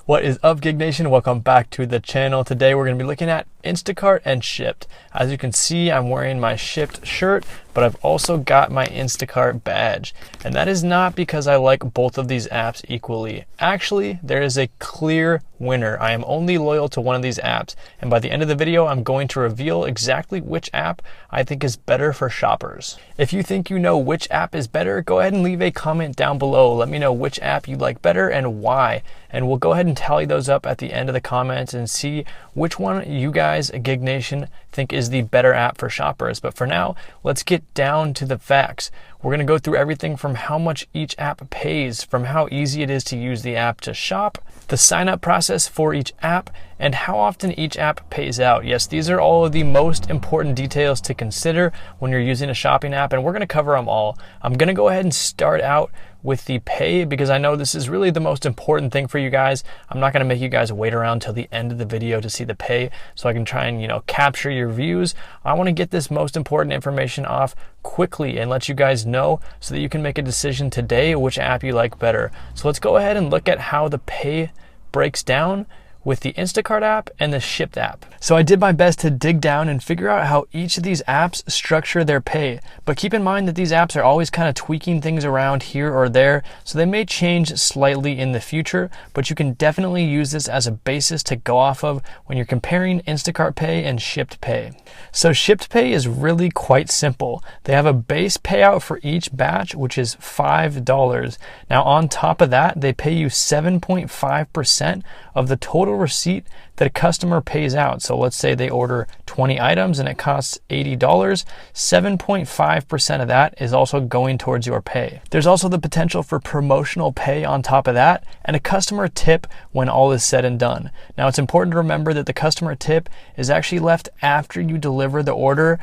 What is up, Gig Nation? Welcome back to the channel. Today we're going to be looking at Instacart and Shipt. As you can see, I'm wearing my Shipt shirt, but I've also got my Instacart badge. And that is not because I like both of these apps equally. Actually, there is a clear winner. I am only loyal to one of these apps. And by the end of the video, I'm going to reveal exactly which app I think is better for shoppers. If you think you know which app is better, go ahead and leave a comment down below. Let me know which app you like better and why. And we'll go ahead and tally those up at the end of the comments and see which one you guys, Gig Nation, think is the better app for shoppers. But for now, let's get down to the facts. We're going to go through everything from how much each app pays, from how easy it is to use the app to shop, the sign up process for each app, and how often each app pays out. Yes, these are all of the most important details to consider when you're using a shopping app, and we're going to cover them all. I'm going to go ahead and start out with the pay because I know this is really the most important thing for you guys. I'm not going to make you guys wait around till the end of the video to see the pay so I can try and, capture your views. I want to get this most important information off quickly and let you guys know so that you can make a decision today which app you like better. So let's go ahead and look at how the pay breaks down with the Instacart app and the Shipt app. So I did my best to dig down and figure out how each of these apps structure their pay. But keep in mind that these apps are always kind of tweaking things around here or there, so they may change slightly in the future, but you can definitely use this as a basis to go off of when you're comparing Instacart Pay and Shipt Pay. So Shipt Pay is really quite simple. They have a base payout for each batch, which is $5. Now on top of that, they pay you 7.5% of the total receipt that a customer pays out. So let's say they order 20 items and it costs $80. 7.5% of that is also going towards your pay. There's also the potential for promotional pay on top of that and a customer tip when all is said and done. Now it's important to remember that the customer tip is actually left after you deliver the order.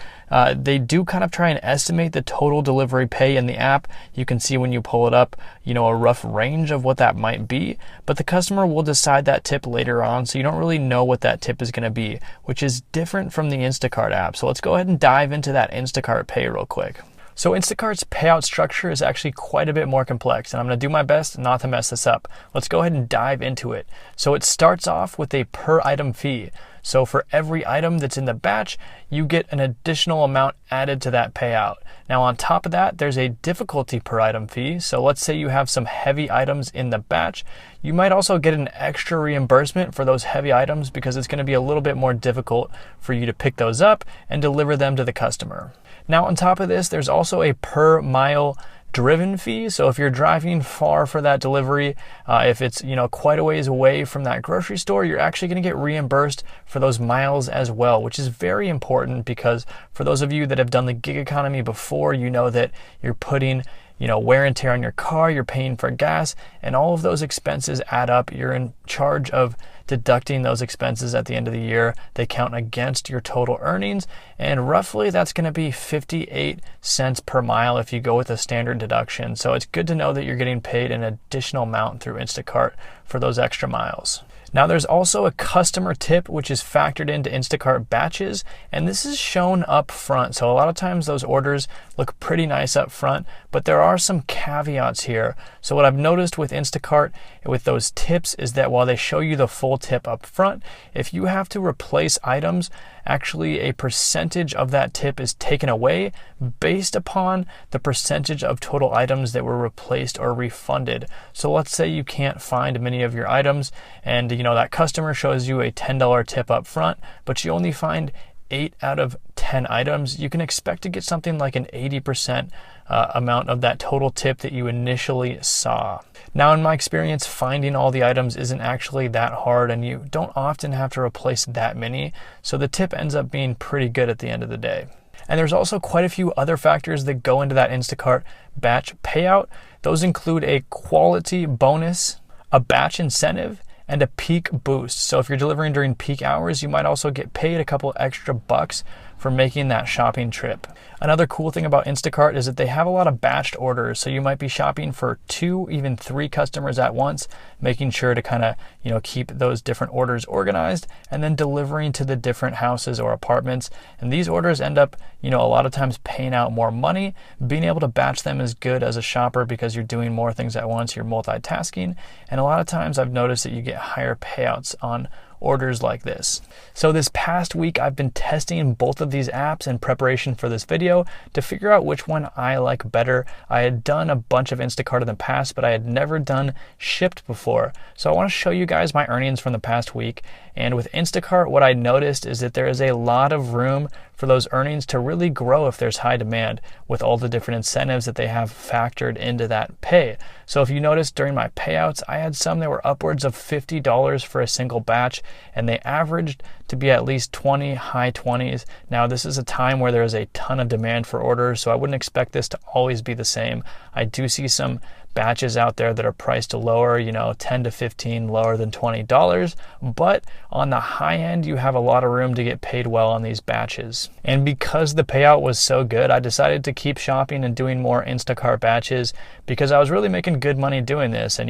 They do kind of try and estimate the total delivery pay in the app. You can see when you pull it up, a rough range of what that might be, but the customer will decide that tip later on, so you don't really know what that tip is going to be, which is different from the Instacart app. So let's go ahead and dive into that Instacart pay real quick. So Instacart's payout structure is actually quite a bit more complex, and I'm going to do my best not to mess this up. Let's go ahead and dive into it. So it starts off with a per item fee. So for every item that's in the batch, you get an additional amount added to that payout. Now on top of that, there's a difficulty per item fee. So let's say you have some heavy items in the batch. You might also get an extra reimbursement for those heavy items because it's going to be a little bit more difficult for you to pick those up and deliver them to the customer. Now on top of this, there's also a per mile driven fee. So if you're driving far for that delivery, if it's quite a ways away from that grocery store, you're actually going to get reimbursed for those miles as well, which is very important because for those of you that have done the gig economy before, you know that you're putting wear and tear on your car, you're paying for gas, and all of those expenses add up. You're in charge of deducting those expenses at the end of the year. They count against your total earnings, and roughly that's going to be 58 cents per mile if you go with a standard deduction. So it's good to know that you're getting paid an additional amount through Instacart for those extra miles. Now there's also a customer tip which is factored into Instacart batches, and this is shown up front. So a lot of times those orders look pretty nice up front, but there are some caveats here. So what I've noticed with Instacart with those tips is that while they show you the full tip up front, if you have to replace items, actually a percentage of that tip is taken away based upon the percentage of total items that were replaced or refunded. So let's say you can't find many of your items and that customer shows you a $10 tip up front, but you only find 8 out of 10 items, you can expect to get something like an 80% amount of that total tip that you initially saw. Now, in my experience, finding all the items isn't actually that hard, and you don't often have to replace that many, so the tip ends up being pretty good at the end of the day. And there's also quite a few other factors that go into that Instacart batch payout. Those include a quality bonus, a batch incentive, and a peak boost. So if you're delivering during peak hours, you might also get paid a couple extra bucks for making that shopping trip. Another cool thing about Instacart is that they have a lot of batched orders, so you might be shopping for 2, even 3 customers at once, making sure to kind of, keep those different orders organized and then delivering to the different houses or apartments. And these orders end up, a lot of times paying out more money. Being able to batch them is good as a shopper because you're doing more things at once, you're multitasking, and a lot of times I've noticed that you get higher payouts on orders like this. So this past week I've been testing both of these apps in preparation for this video to figure out which one I like better. I had done a bunch of Instacart in the past, but I had never done Shipt before. So I want to show you guys my earnings from the past week. And with Instacart, what I noticed is that there is a lot of room for those earnings to really grow if there's high demand with all the different incentives that they have factored into that pay. So if you notice during my payouts, I had some that were upwards of $50 for a single batch, and they averaged to be at least 20, high 20s. Now this is a time where there is a ton of demand for orders, so I wouldn't expect this to always be the same. I do see some batches out there that are priced lower, 10 to 15 lower than $20, but on the high end you have a lot of room to get paid well on these batches. And because the payout was so good, I decided to keep shopping and doing more Instacart batches because I was really making good money doing this. And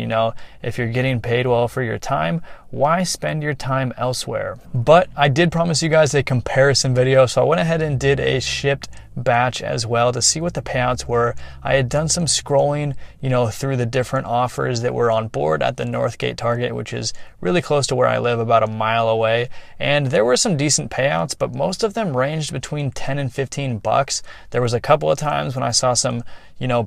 if you're getting paid well for your time, why spend your time elsewhere? But I did promise you guys a comparison video, so I went ahead and did a Shipt batch as well to see what the payouts were. I had done some scrolling, through the different offers that were on board at the Northgate Target, which is really close to where I live, about a mile away. And there were some decent payouts, but most of them ranged between 10 and 15 bucks. There was a couple of times when I saw some,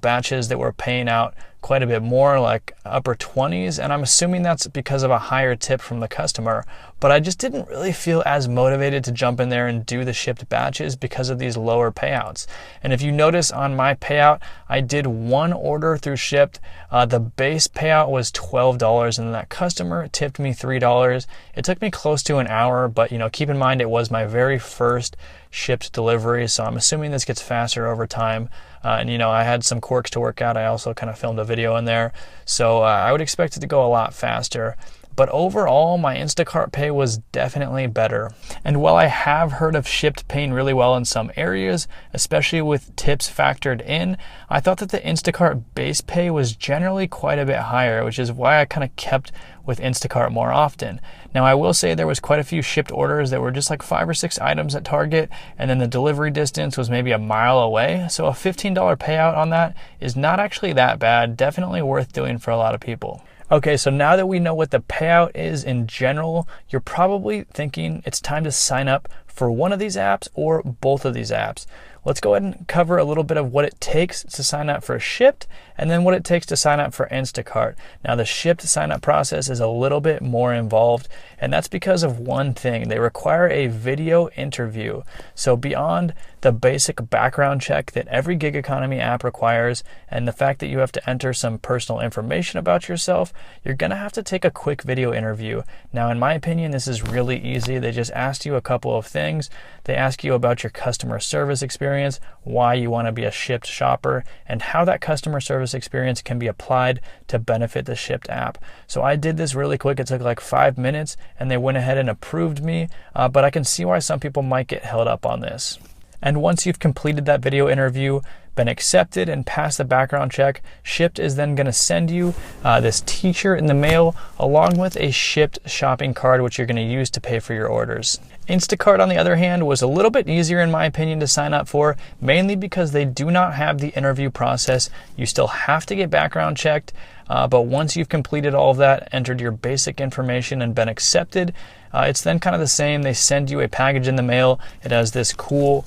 batches that were paying out quite a bit more, like upper 20s, and I'm assuming that's because of a higher tip from the customer. But I just didn't really feel as motivated to jump in there and do the Shipt batches because of these lower payouts. And if you notice on my payout, I did 1 order through Shipt. The base payout was $12, and that customer tipped me $3. It took me close to an hour, but keep in mind it was my very first Shipt delivery, so I'm assuming this gets faster over time. And I had some quirks to work out. I also kind of filmed a video in there, so I would expect it to go a lot faster. But overall, my Instacart pay was definitely better. And while I have heard of Shipt paying really well in some areas, especially with tips factored in, I thought that the Instacart base pay was generally quite a bit higher, which is why I kind of kept with Instacart more often. Now I will say there was quite a few Shipt orders that were just like 5 or 6 items at Target, and then the delivery distance was maybe a mile away. So a $15 payout on that is not actually that bad, definitely worth doing for a lot of people. Okay, so now that we know what the payout is in general, you're probably thinking it's time to sign up for one of these apps or both of these apps. Let's go ahead and cover a little bit of what it takes to sign up for Shipt and then what it takes to sign up for Instacart. Now the Shipt sign up process is a little bit more involved, and that's because of one thing. They require a video interview. So beyond the basic background check that every gig economy app requires and the fact that you have to enter some personal information about yourself, you're gonna have to take a quick video interview. Now in my opinion, this is really easy. They just ask you a couple of things. They ask you about your customer service experience, why you want to be a Shipt shopper, and how that customer service experience can be applied to benefit the Shipt app. So I did this really quick. It took like 5 minutes, and they went ahead and approved me, but I can see why some people might get held up on this. And once you've completed that video interview, been accepted and passed the background check, Shipt is then going to send you this teacher in the mail along with a Shipt shopping card, which you're going to use to pay for your orders. Instacart, on the other hand, was a little bit easier in my opinion to sign up for, mainly because they do not have the interview process. You still have to get background checked, but once you've completed all of that, entered your basic information and been accepted, it's then kind of the same. They send you a package in the mail. It has this cool,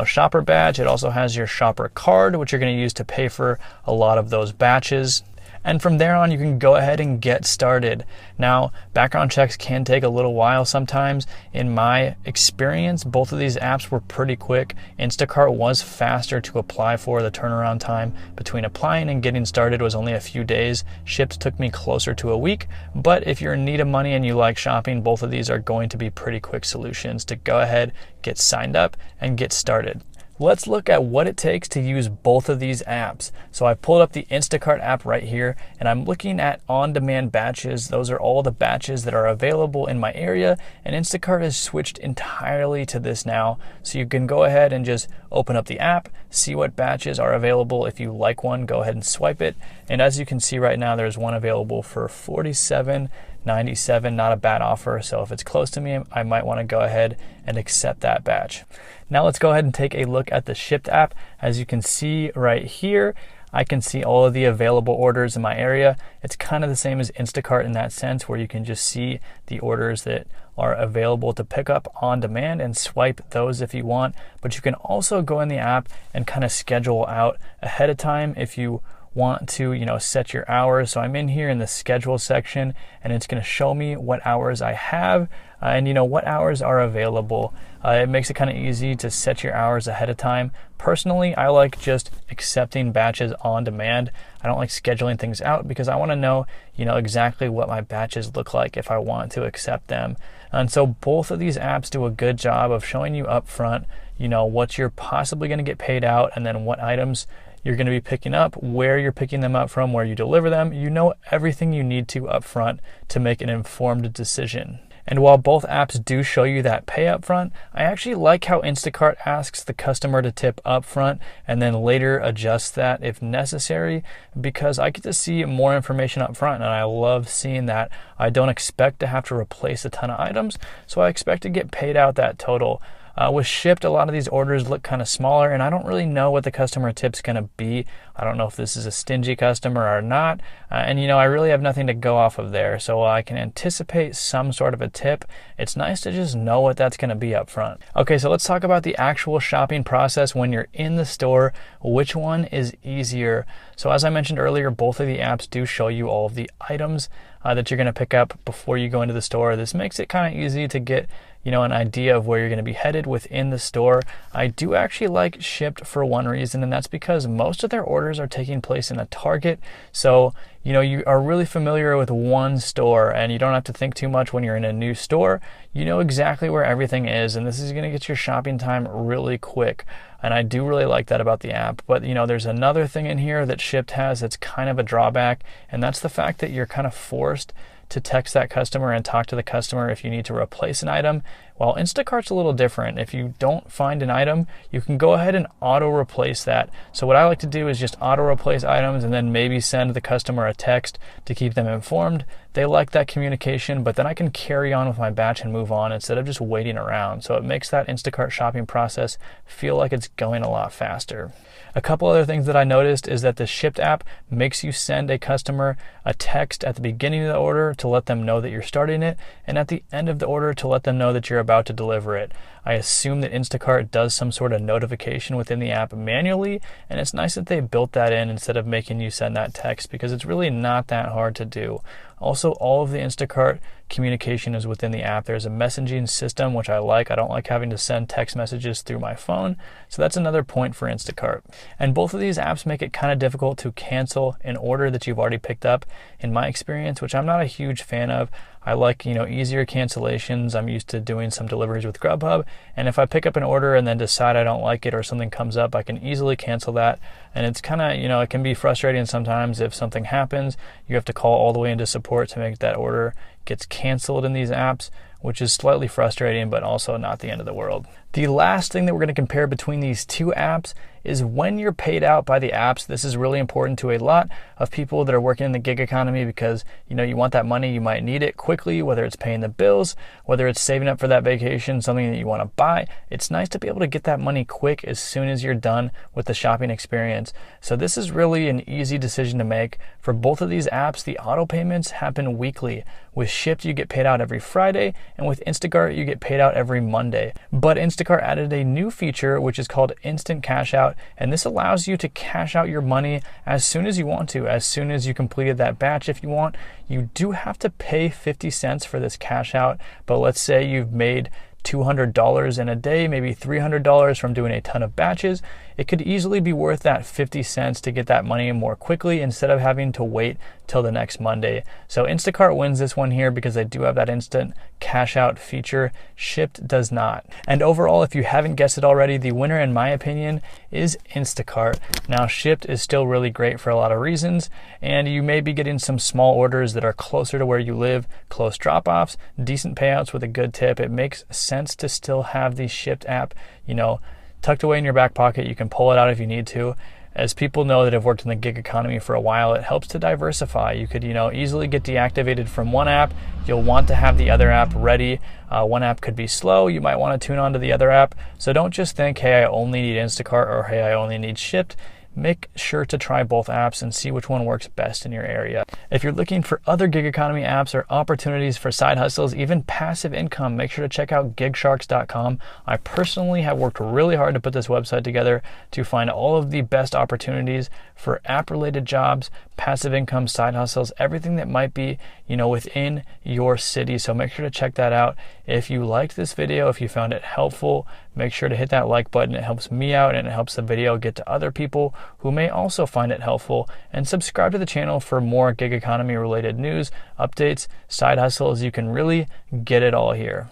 shopper badge. It also has your shopper card, which you're going to use to pay for a lot of those batches. And from there on, you can go ahead and get started. Now, background checks can take a little while sometimes. In my experience, both of these apps were pretty quick. Instacart was faster to apply for. The turnaround time between applying and getting started was only a few days. Shipt took me closer to a week. But if you're in need of money and you like shopping, both of these are going to be pretty quick solutions to go ahead, get signed up, and get started. Let's look at what it takes to use both of these apps. So I've pulled up the Instacart app right here, and I'm looking at on-demand batches. Those are all the batches that are available in my area, and Instacart has switched entirely to this now. So you can go ahead and just open up the app, see what batches are available. If you like one, go ahead and swipe it. And as you can see right now, there's one available for $47.97, not a bad offer. So if it's close to me, I might want to go ahead and accept that batch. Now let's go ahead and take a look at the Shipt app. As you can see right here, I can see all of the available orders in my area. It's kind of the same as Instacart in that sense, where you can just see the orders that are available to pick up on demand and swipe those if you want. But you can also go in the app and kind of schedule out ahead of time if you want to, set your hours. So I'm in here in the schedule section, and it's going to show me what hours I have and what hours are available. It makes it kind of easy to set your hours ahead of time. Personally, I like just accepting batches on demand. I don't like scheduling things out because I want to know, exactly what my batches look like if I want to accept them. And so both of these apps do a good job of showing you up front, what you're possibly going to get paid out, and then what items you're going to be picking up, where you're picking them up from, where you deliver them. You know everything you need to up front to make an informed decision. And while both apps do show you that pay up front, I actually like how Instacart asks the customer to tip up front and then later adjusts that if necessary, because I get to see more information up front, and I love seeing that. I don't expect to have to replace a ton of items, so I expect to get paid out that total. With Shipt, a lot of these orders look kind of smaller, and I don't really know what the customer tip's going to be. I don't know if this is a stingy customer or not. And I really have nothing to go off of there, so I can anticipate some sort of a tip. It's nice to just know what that's going to be up front. Okay, so let's talk about the actual shopping process when you're in the store. Which one is easier? So as I mentioned earlier, both of the apps do show you all of the items that you're going to pick up before you go into the store. This makes it kind of easy to get an idea of where you're going to be headed within the store. I do actually like Shipt for one reason, and that's because most of their orders are taking place in a Target. So, you are really familiar with one store, and you don't have to think too much when you're in a new store. You know exactly where everything is, and this is going to get your shopping time really quick. And I do really like that about the app. But there's another thing in here that Shipt has that's kind of a drawback, and that's the fact that you're kind of forced to text that customer and talk to the customer if you need to replace an item. While Instacart's a little different. If you don't find an item, you can go ahead and auto replace that. So what I like to do is just auto replace items and then maybe send the customer a text to keep them informed. They like that communication, but then I can carry on with my batch and move on instead of just waiting around. So it makes that Instacart shopping process feel like it's going a lot faster. A couple other things that I noticed is that the Shipt app makes you send a customer a text at the beginning of the order to let them know that you're starting it, and at the end of the order to let them know that you're about to deliver it. I assume that Instacart does some sort of notification within the app manually, and it's nice that they built that in instead of making you send that text, because it's really not that hard to do. Also, all of the Instacart communication is within the app. There's a messaging system, which I like. I don't like having to send text messages through my phone, so that's another point for Instacart. And both of these apps make it kind of difficult to cancel an order that you've already picked up, in my experience, which I'm not a huge fan of. I like, easier cancellations. I'm used to doing some deliveries with Grubhub, and if I pick up an order and then decide I don't like it or something comes up, I can easily cancel that. And it's kind of, it can be frustrating sometimes if something happens. You have to call all the way into support to make that order gets canceled in these apps, which is slightly frustrating, but also not the end of the world. The last thing that we're going to compare between these two apps is when you're paid out by the apps. This is really important to a lot of people that are working in the gig economy because, you want that money, you might need it quickly, whether it's paying the bills, whether it's saving up for that vacation, something that you want to buy. It's nice to be able to get that money quick as soon as you're done with the shopping experience. So this is really an easy decision to make. For both of these apps, the auto payments happen weekly. With Shipt, you get paid out every Friday, and with Instacart, you get paid out every Monday. But Instacart added a new feature, which is called Instant Cash Out, and this allows you to cash out your money as soon as you want to, as soon as you completed that batch if you want. You do have to pay 50 cents for this cash out, but let's say you've made $200 in a day, maybe $300 from doing a ton of batches. It could easily be worth that 50 cents to get that money more quickly instead of having to wait till the next Monday. So Instacart wins this one here because they do have that instant cash out feature. Shipt does not. And overall, if you haven't guessed it already, the winner in my opinion is Instacart. Now Shipt is still really great for a lot of reasons, and you may be getting some small orders that are closer to where you live, close drop-offs, decent payouts with a good tip. It makes sense to still have the Shipt app, tucked away in your back pocket. You can pull it out if you need to. As people know that have worked in the gig economy for a while, it helps to diversify. You could, easily get deactivated from one app. You'll want to have the other app ready. One app could be slow. You might want to tune on to the other app. So don't just think, hey, I only need Instacart, or hey, I only need Shipt. Make sure to try both apps and see which one works best in your area. If you're looking for other gig economy apps or opportunities for side hustles, even passive income, make sure to check out gigsharks.com. I personally have worked really hard to put this website together to find all of the best opportunities for app-related jobs, passive income, side hustles, everything that might be, within your city. So make sure to check that out. If you liked this video, if you found it helpful, make sure to hit that like button. It helps me out and it helps the video get to other people who may also find it helpful. And subscribe to the channel for more gig economy related news, updates, side hustles. You can really get it all here.